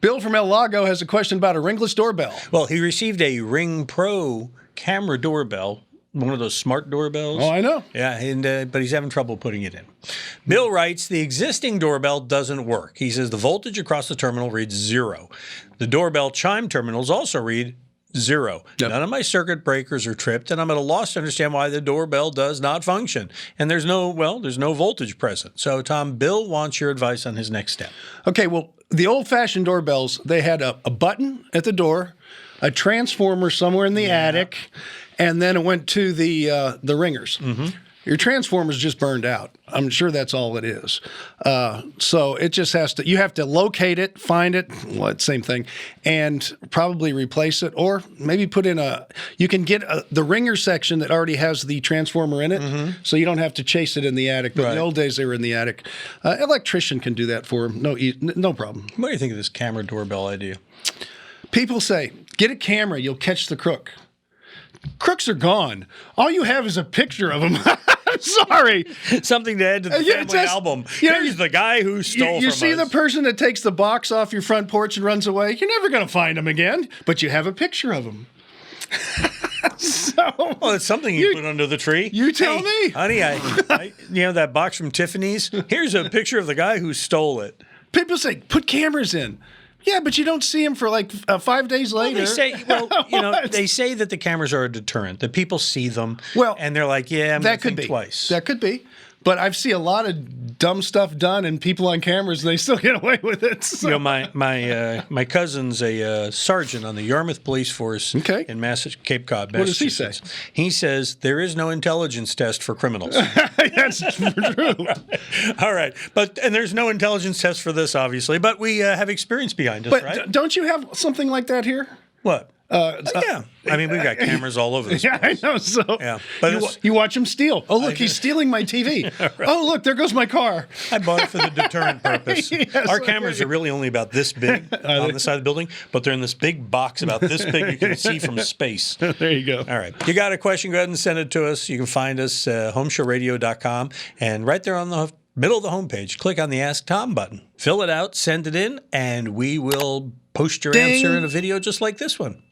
Bill from El Lago has a question about a ringless doorbell. Well, he received a Ring Pro camera doorbell, one of those smart doorbells. Oh, I know. Yeah, and but he's having trouble putting it in. Bill writes, the existing doorbell doesn't work. He says the voltage across the terminal reads 0. The doorbell chime terminals also read 0. Yep. None of my circuit breakers are tripped, and I'm at a loss to understand why the doorbell does not function. And there's no voltage present. So, Tom, Bill wants your advice on his next step. Okay, well, the old-fashioned doorbells, they had a button at the door, a transformer somewhere in the attic, and then it went to the ringers. Mm-hmm. Your transformer's just burned out. I'm sure that's all it is. So it just has to, you have to locate it, find it, well, same thing, and probably replace it, or maybe put in you can get the ringer section that already has the transformer in it, so you don't have to chase it in the attic. But in the old days, they were in the attic. Electrician can do that for them, no problem. What do you think of this camera doorbell idea? People say, get a camera, you'll catch the crook. Crooks are gone. All you have is a picture of them. I'm sorry. Something to add to the family album. Here's the guy who stole from us. You see the person that takes the box off your front porch and runs away? You're never going to find him again, but you have a picture of him. Well, it's something you put under the tree. You tell me. Honey, I that box from Tiffany's? Here's a picture of the guy who stole it. People say, put cameras in. Yeah, but you don't see him for like 5 days later. They say that the cameras are a deterrent, that people see them, and they're like, yeah, I'm going to think twice. That could be. But I've seen a lot of dumb stuff done and people on cameras, and they still get away with it. So. My cousin's a sergeant on the Yarmouth Police Force in Cape Cod, Massachusetts. What does he say? He says there is no intelligence test for criminals. That's true. All right. And there's no intelligence test for this, obviously, but we have experience behind us, right? But don't you have something like that here? What? Yeah. I mean, we've got cameras all over this place. I know. So but you watch him steal. Oh, look, he's stealing my TV. Right. Oh, look, there goes my car. I bought it for the deterrent purpose. Yes, our cameras are really only about this big on the side of the building, but they're in this big box about this big you can see from space. There you go. All right. You got a question, go ahead and send it to us. You can find us at HomeShowRadio.com, and right there on the middle of the homepage, click on the Ask Tom button. Fill it out, send it in, and we will post your answer in a video just like this one.